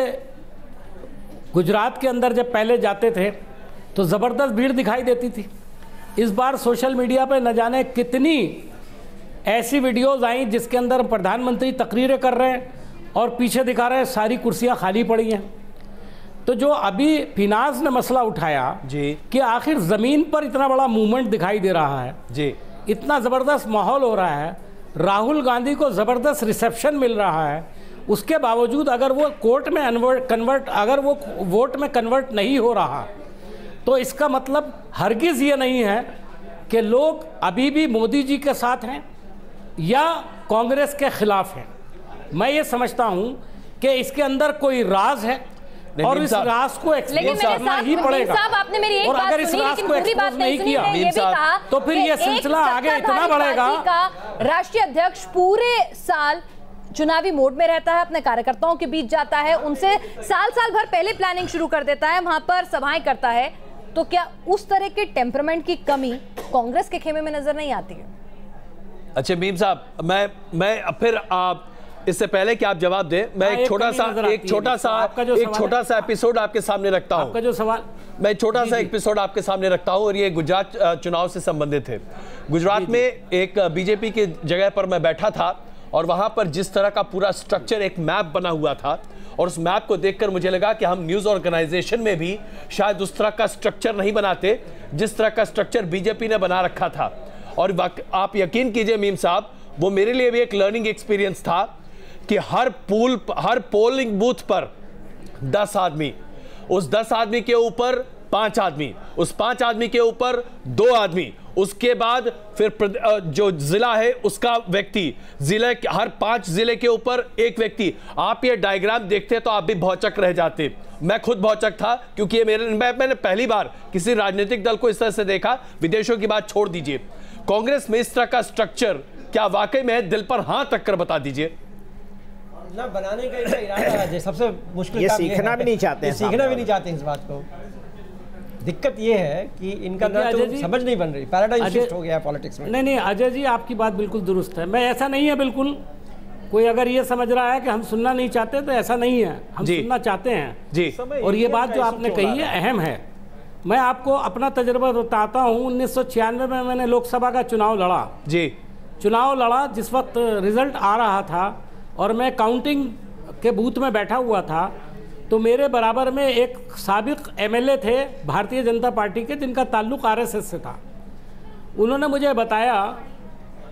गुजरात के अंदर जब पहले जाते थे तो ज़बरदस्त भीड़ दिखाई देती थी। इस बार सोशल मीडिया पे न जाने कितनी ऐसी वीडियोस आई जिसके अंदर प्रधानमंत्री तकरीरें कर रहे हैं और पीछे दिखा रहे हैं सारी कुर्सियां खाली पड़ी हैं। तो जो अभी फिनांस ने मसला उठाया जी कि आखिर ज़मीन पर इतना बड़ा मूवमेंट दिखाई दे रहा है जी, इतना ज़बरदस्त माहौल हो रहा है, राहुल गांधी को ज़बरदस्त रिसेप्शन मिल रहा है, उसके बावजूद अगर वो कोर्ट में अगर वो वोट में कन्वर्ट नहीं हो रहा तो इसका मतलब हरगिज़ ये नहीं है कि लोग अभी भी मोदी जी के साथ हैं या कांग्रेस के खिलाफ हैं। मैं ये समझता हूँ कि इसके अंदर कोई राज है और इस राज को एक्सपोज करना ही पड़ेगा। और अगर इस राज को एक्सपोज नहीं किया तो फिर ये सिलसिला आगे इतना बढ़ेगा। राष्ट्रीय अध्यक्ष पूरे साल चुनावी मोड में रहता है, अपने कार्यकर्ताओं के बीच जाता है, उनसे साल भर पहले प्लानिंग शुरू कर देता है, वहां पर सभाएं करता है। तो क्या उस तरह के टेम्परामेंट की कमी कांग्रेस के खेमे में नजर नहीं आती है? अच्छा मीम साहब, मैं फिर आप इससे पहले कि आप जवाब दें, मैं एक छोटा सा एपिसोड आपके सामने रखता हूं। आपका जो सवाल, मैं छोटा सा एपिसोड आपके सामने रखता हूं और ये गुजरात चुनाव से संबंधित है। गुजरात में एक बीजेपी की जगह पर मैं बैठा था और वहां पर जिस तरह का पूरा स्ट्रक्चर, एक मैप बना हुआ था और उस मैप को देखकर मुझे लगा कि हम न्यूज़ ऑर्गेनाइजेशन में भी शायद उस तरह का स्ट्रक्चर नहीं बनाते जिस तरह का स्ट्रक्चर बीजेपी ने बना रखा था। और आप यकीन कीजिए मीम साहब, वो मेरे लिए भी एक लर्निंग एक्सपीरियंस था कि हर पोलिंग बूथ पर 10 आदमी, उस 10 आदमी के ऊपर 5 आदमी, उस 5 आदमी के ऊपर 2 आदमी, उसके बाद फिर जो जिला है उसका व्यक्ति, जिले हर 5 जिले के ऊपर 1 व्यक्ति। आप ये डायग्राम देखते तो आप भी भौचक रह जाते। मैं खुद भौचक था, क्योंकि ये मैंने पहली बार किसी राजनीतिक दल को इस तरह से देखा। विदेशों की बात छोड़ दीजिए, कांग्रेस में इस तरह का स्ट्रक्चर क्या वाकई में है? दिल पर हाथ रख कर बता दीजिए। ना बनाने का इरादा है, सबसे मुश्किल ये सीखना भी नहीं चाहते, सीखना भी नहीं चाहते इस बात को। दिक्कत ये है कि इनका तो समझ नहीं बन रही, पैराडाइम शिफ्ट हो गया है पॉलिटिक्स में। नहीं अजय जी, आपकी बात बिल्कुल दुरुस्त है। मैं ऐसा नहीं है बिल्कुल, कोई अगर ये समझ रहा है कि हम सुनना नहीं चाहते तो ऐसा नहीं है, हम सुनना चाहते हैं जी। और ये बात जो आपने कही है अहम है। मैं आपको अपना तजुर्बा बताता हूँ। 1996 में मैंने लोकसभा का चुनाव लड़ा जी। चुनाव लड़ा जिस वक्त रिजल्ट आ रहा था और मैं काउंटिंग के बूथ में बैठा हुआ था, तो मेरे बराबर में एक साबिक एमएलए थे भारतीय जनता पार्टी के, जिनका ताल्लुक आरएसएस से था। उन्होंने मुझे बताया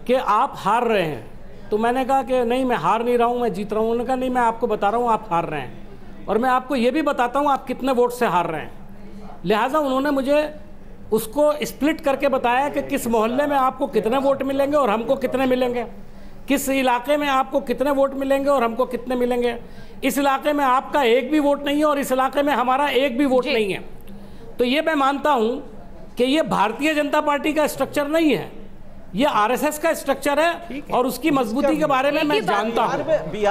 कि आप हार रहे हैं। तो मैंने कहा कि नहीं, मैं हार नहीं रहा हूँ, मैं जीत रहा हूँ। उन्होंने कहा नहीं, मैं आपको बता रहा हूँ आप हार रहे हैं, और मैं आपको ये भी बताता हूँ आप कितने वोट से हार रहे हैं। लिहाजा उन्होंने मुझे उसको स्प्लिट करके बताया कि किस मोहल्ले में आपको कितने वोट मिलेंगे और हमको कितने मिलेंगे, किस इलाके में आपको कितने वोट मिलेंगे और हमको कितने मिलेंगे, इस इलाके में आपका एक भी वोट नहीं है और इस इलाके में हमारा एक भी वोट नहीं है। तो ये मैं मानता हूं कि ये भारतीय जनता पार्टी का स्ट्रक्चर नहीं है, ये आरएसएस का स्ट्रक्चर है, और उसकी मजबूती के बारे में मैं जानता हूं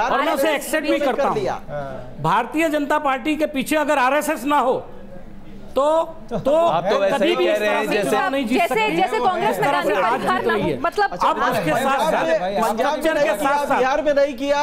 और मैं उसे एक्सेप्ट भी करता हूं। भारतीय जनता पार्टी के पीछे अगर आरएसएस ना हो तो आप तो वैसे ही कह रहे हैं जैसे कांग्रेस में मतलब अब उसके साथ बिहार में नहीं किया,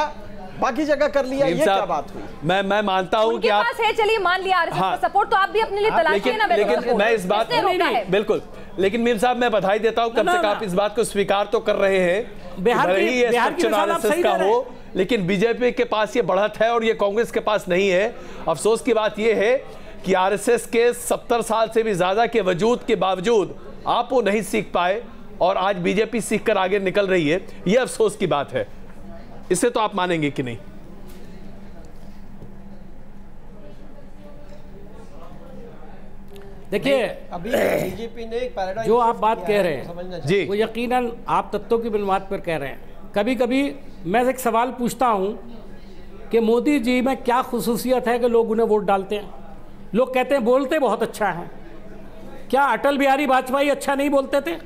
बाकी जगह कर लिया, ये क्या बात हुई? मैं मानता हूं कि आप है, चलिए मान लिया आरएसएस का सपोर्ट, तो आप भी अपने लिए तलाशिए ना। लेकिन मैं इस बात को बिल्कुल, लेकिन मीम साहब मैं बधाई देता हूं, कम से कम आप इस बात को स्वीकार तो कर रहे हैं। बिहार की आरएसएस का हो, लेकिन बीजेपी के पास ये बढ़त है और ये कांग्रेस के पास नहीं है। अफसोस की बात यह है कि आरएसएस के 70 साल से भी ज्यादा के वजूद के बावजूद आप वो नहीं सीख पाए, और आज बीजेपी सीख कर आगे निकल रही है। यह अफसोस की बात है। इसे तो आप मानेंगे कि नहीं? देखिए, अभी बीजेपी ने एक पैराडाइम जो आप बात कह रहे हैं जी, वो यकीनन आप तत्वों की बुनियाद पर कह रहे हैं। कभी कभी मैं एक सवाल पूछता हूं कि मोदी जी में क्या खुसूसियत है कि लोग उन्हें वोट डालते हैं। लोग कहते हैं बोलते बहुत अच्छा है, क्या अटल बिहारी वाजपेयी अच्छा नहीं बोलते थे?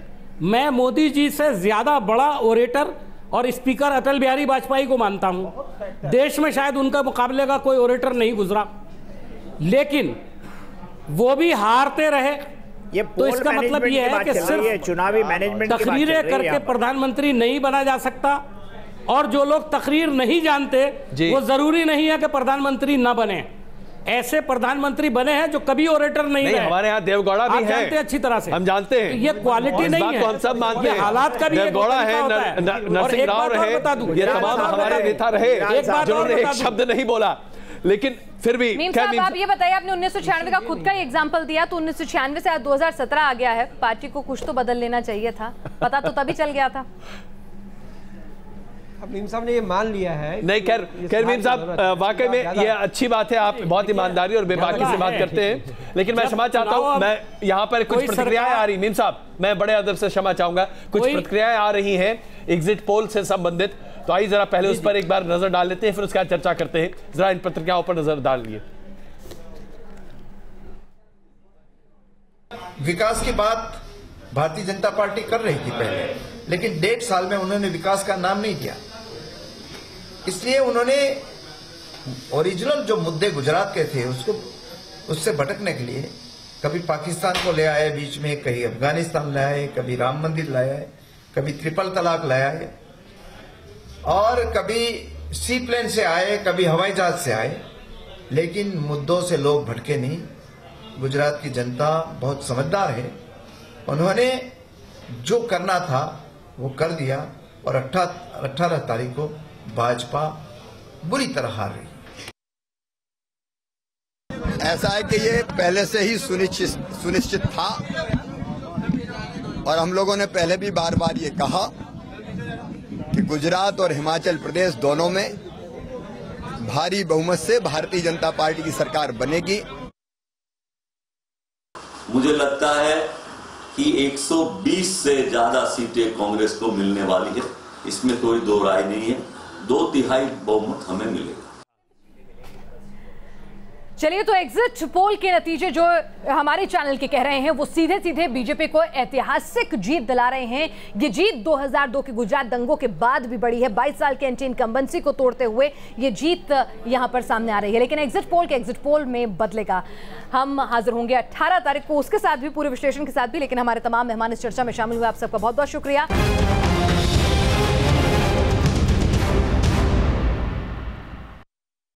मैं मोदी जी से ज्यादा बड़ा ओरेटर और स्पीकर अटल बिहारी वाजपेयी को मानता हूं। देश में शायद उनका मुकाबले का कोई ओरेटर नहीं गुजरा, लेकिन वो भी हारते रहे। ये तो इसका मतलब ये है कि सिर्फ चुनावी मैनेजमेंट तकरीरें करके प्रधानमंत्री नहीं बना जा सकता, और जो लोग तकरीर नहीं जानते वो जरूरी नहीं है कि प्रधानमंत्री ना बने। ऐसे प्रधानमंत्री बने हैं जो कभी ओरेटर नहीं रहे। हमारे यहाँ देवगौड़ा भी है, जानते हैं अच्छी तरह से, हम जानते हैं। तो ये क्वालिटी नहीं है, हम सब मानते हैं। हालात का भी देवगौड़ा है, नरसिंह राव रहे, ये तमाम हमारे नेता रहे जिन्होंने एक शब्द नहीं बोला, लेकिन फिर भी। मीम साहब, आप ये बताइए, आपने 1996 का खुद का ही एग्जांपल दिया, तो 1996 से आज 2017 आ गया है, पार्टी को कुछ तो बदल लेना चाहिए था, पता तो तभी चल गया था। अब मीम साहब ने ये मान लिया है। नहीं, खैर मीम साहब, वाकई में ये अच्छी बात है, आप बहुत ईमानदारी और बेबाकी से बात करते हैं, लेकिन मैं क्षमा चाहता हूं, मैं यहाँ पर कुछ प्रतिक्रियाएं आ रही, मीम साहब मैं बड़े अदब से क्षमा चाहूंगा, कुछ प्रतिक्रियाएं आ रही हैं एग्जिट पोल से संबंधित, तो आइए जरा पहले उस पर एक बार नजर डाल लेते हैं, फिर उसके बाद चर्चा करते हैं। जरा इन प्रतिक्रियाओं पर नजर डालिए। विकास की बात भारतीय जनता पार्टी कर रही थी पहले, लेकिन 1.5 साल में उन्होंने विकास का नाम नहीं दिया। इसलिए उन्होंने ओरिजिनल जो मुद्दे गुजरात के थे उससे भटकने के लिए कभी पाकिस्तान को ले आए बीच में, कहीं अफगानिस्तान ले आए, कभी राम मंदिर लाया है, कभी ट्रिपल तलाक लाया है, और कभी सी प्लेन से आए, कभी हवाई जहाज से आए, लेकिन मुद्दों से लोग भटके नहीं। गुजरात की जनता बहुत समझदार है, उन्होंने जो करना था वो कर दिया, और 18 तारीख को भाजपा बुरी तरह हार रही। ऐसा है कि ये पहले से ही सुनिश्चित था, और हम लोगों ने पहले भी बार बार ये कहा कि गुजरात और हिमाचल प्रदेश दोनों में भारी बहुमत से भारतीय जनता पार्टी की सरकार बनेगी। मुझे लगता है कि 120 से ज्यादा सीटें कांग्रेस को मिलने वाली है, इसमें कोई दो राय नहीं है। 2/3 बहुमत हमें मिलेगा। चलिए, तो एग्जिट पोल के नतीजे जो हमारे चैनल के कह रहे हैं वो सीधे सीधे बीजेपी को ऐतिहासिक जीत दिला रहे हैं। ये जीत 2002 के गुजरात दंगों के बाद भी बड़ी है। 22 साल के एंटी इनकम्बेंसी को तोड़ते हुए ये जीत यहां पर सामने आ रही है। लेकिन एग्जिट पोल में बदलेगा। हम हाजिर होंगे 18 तारीख को, उसके साथ भी, पूरे विश्लेषण के साथ भी। लेकिन हमारे तमाम मेहमान इस चर्चा में शामिल हुए, आप सबका बहुत बहुत शुक्रिया।